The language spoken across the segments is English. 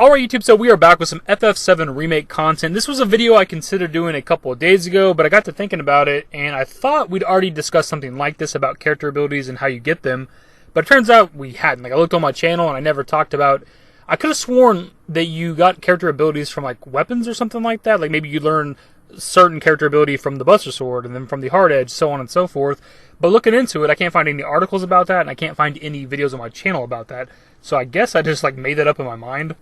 Alright YouTube, so we are back with some FF7 Remake content. This was a video I considered doing a couple of days ago, but I got to thinking about it, and I thought we'd already discussed something like this about character abilities and how you get them, but it turns out we hadn't. Like, I looked on my channel and I never talked about... I could have sworn that you got character abilities from, like, weapons or something like that. Like, maybe you learn certain character ability from the Buster Sword, and then from the Hard Edge, so on and so forth. But looking into it, I can't find any articles about that, and I can't find any videos on my channel about that. So I guess I just, like, made that up in my mind.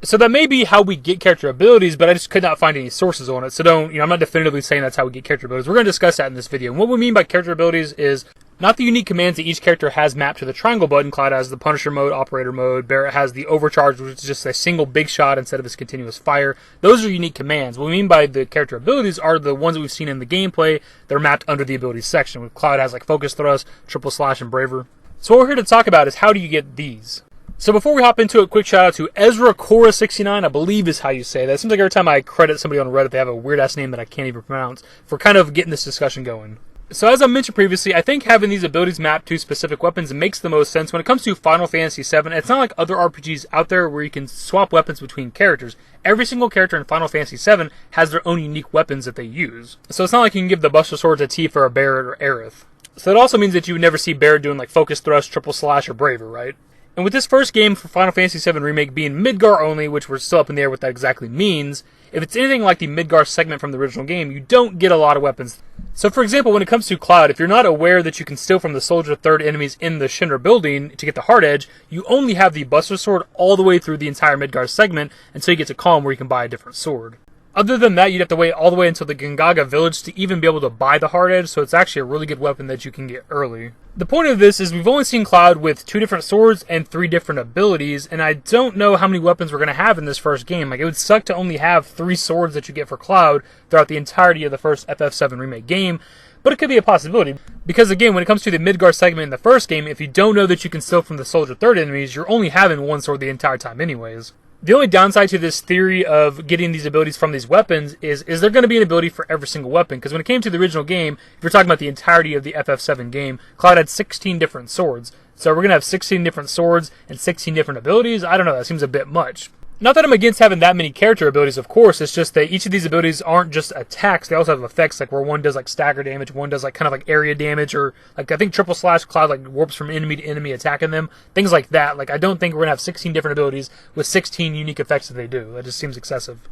So that may be how we get character abilities, but I just could not find any sources on it. So I'm not definitively saying that's how we get character abilities. We're going to discuss that in this video. And what we mean by character abilities is not the unique commands that each character has mapped to the triangle button. Cloud has the Punisher mode, Operator mode. Barrett has the Overcharge, which is just a single big shot instead of his continuous fire. Those are unique commands. What we mean by the character abilities are the ones that we've seen in the gameplay that are mapped under the abilities section. Cloud has like Focus Thrust, Triple Slash, and Braver. So what we're here to talk about is how do you get these? So before we hop into it, quick shout out to Ezra Cora69, I believe is how you say that. It seems like every time I credit somebody on Reddit, they have a weird-ass name that I can't even pronounce, for kind of getting this discussion going. So as I mentioned previously, I think having these abilities mapped to specific weapons makes the most sense. When it comes to Final Fantasy VII, it's not like other RPGs out there where you can swap weapons between characters. Every single character in Final Fantasy VII has their own unique weapons that they use. So it's not like you can give the Buster Sword to Tifa or Barrett or Aerith. So that also means that you would never see Barrett doing like Focus Thrust, Triple Slash, or Braver, right? And with this first game for Final Fantasy VII Remake being Midgar only, which we're still up in the air what that exactly means, if it's anything like the Midgar segment from the original game, you don't get a lot of weapons. So for example, when it comes to Cloud, if you're not aware that you can steal from the Soldier 3rd enemies in the Shinra building to get the Hard Edge, you only have the Buster Sword all the way through the entire Midgar segment until you get to Calm where you can buy a different sword. Other than that, you'd have to wait all the way until the Gongaga village to even be able to buy the Hard Edge, so it's actually a really good weapon that you can get early. The point of this is we've only seen Cloud with 2 different swords and 3 different abilities, and I don't know how many weapons we're going to have in this first game. Like, it would suck to only have 3 swords that you get for Cloud throughout the entirety of the first FF7 Remake game, but it could be a possibility. Because again, when it comes to the Midgar segment in the first game, if you don't know that you can steal from the Soldier 3rd enemies, you're only having 1 sword the entire time anyways. The only downside to this theory of getting these abilities from these weapons is there going to be an ability for every single weapon? Because when it came to the original game, if you're talking about the entirety of the FF7 game, Cloud had 16 different swords. So we're going to have 16 different swords and 16 different abilities? I don't know, that seems a bit much. Not that I'm against having that many character abilities, of course, it's just that each of these abilities aren't just attacks, they also have effects, like where one does like stagger damage, one does like kind of like area damage, or like I think Triple Slash Cloud like warps from enemy to enemy attacking them, things like that. Like I don't think we're going to have 16 different abilities with 16 unique effects that they do. That just seems excessive.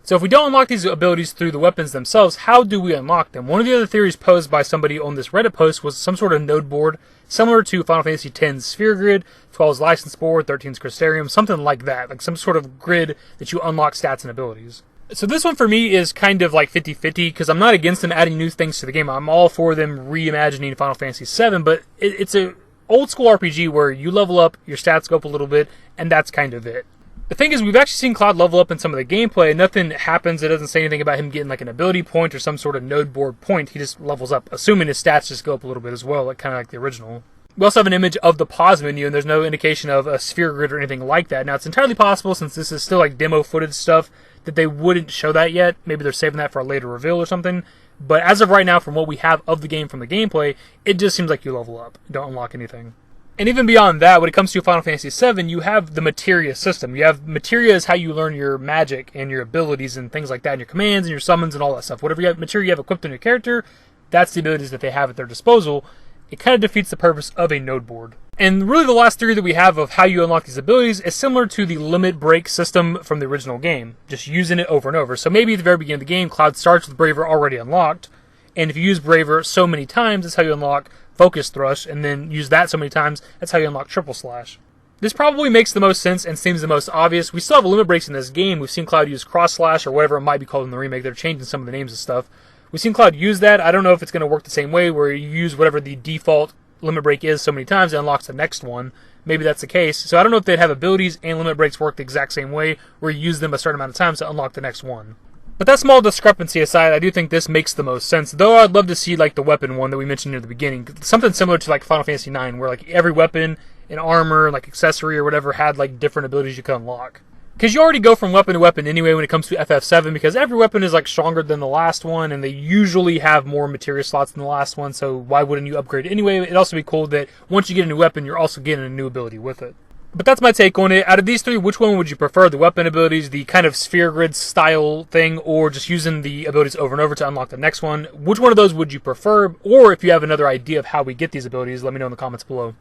So if we don't unlock these abilities through the weapons themselves, how do we unlock them? One of the other theories posed by somebody on this Reddit post was some sort of node board, similar to Final Fantasy X's Sphere Grid, 12's License Board, 13's Crystarium, something like that. Like some sort of grid that you unlock stats and abilities. So this one for me is kind of like 50-50, because I'm not against them adding new things to the game. I'm all for them reimagining Final Fantasy VII, but it's a old school RPG where you level up, your stats go up a little bit, and that's kind of it. The thing is, we've actually seen Cloud level up in some of the gameplay, and nothing happens. It doesn't say anything about him getting like an ability point or some sort of node board point. He just levels up, assuming his stats just go up a little bit as well, like kind of like the original. We also have an image of the pause menu, and there's no indication of a sphere grid or anything like that. Now, it's entirely possible, since this is still like demo footage stuff, that they wouldn't show that yet. Maybe they're saving that for a later reveal or something. But as of right now, from what we have of the game from the gameplay, it just seems like you level up. You don't unlock anything. And even beyond that, when it comes to Final Fantasy VII, you have the materia system. You have materia is how you learn your magic and your abilities and things like that, and your commands and your summons and all that stuff. Whatever materia you have equipped on your character, that's the abilities that they have at their disposal. It kind of defeats the purpose of a node board. And really the last theory that we have of how you unlock these abilities is similar to the limit break system from the original game, just using it over and over. So maybe at the very beginning of the game, Cloud starts with Braver already unlocked, and if you use Braver so many times, that's how you unlock Focus Thrust, and then use that so many times, that's how you unlock Triple Slash. This probably makes the most sense and seems the most obvious. We still have limit breaks in this game. We've seen Cloud use Cross Slash, or whatever it might be called in the remake. They're changing some of the names and stuff. We've seen Cloud use that. I don't know if it's going to work the same way, where you use whatever the default limit break is so many times, it unlocks the next one. Maybe that's the case. So I don't know if they'd have abilities and limit breaks work the exact same way, where you use them a certain amount of times to unlock the next one. But that small discrepancy aside, I do think this makes the most sense. Though I'd love to see like the weapon one that we mentioned near the beginning. Something similar to like Final Fantasy IX, where like every weapon and armor, like accessory or whatever, had like different abilities you could unlock. Because you already go from weapon to weapon anyway when it comes to FF7, because every weapon is like stronger than the last one, and they usually have more materia slots than the last one, so why wouldn't you upgrade anyway? It'd also be cool that once you get a new weapon, you're also getting a new ability with it. But that's my take on it. Out of these three, which one would you prefer? The weapon abilities, the kind of sphere grid style thing, or just using the abilities over and over to unlock the next one? Which one of those would you prefer? Or if you have another idea of how we get these abilities, let me know in the comments below.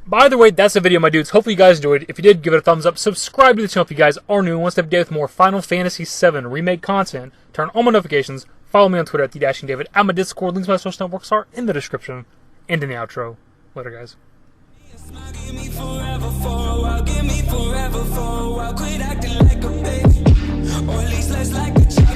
But either way, that's the video, my dudes. Hopefully you guys enjoyed. If you did, give it a thumbs up. Subscribe to the channel if you guys are new and want to stay up with more Final Fantasy VII Remake content. Turn on all my notifications. Follow me on Twitter at TheDashingDavid. At my Discord. Links to my social networks are in the description and in the outro. Later, guys. Give me forever for a while, give me forever for a while. Quit acting like a baby, or at least less like a child.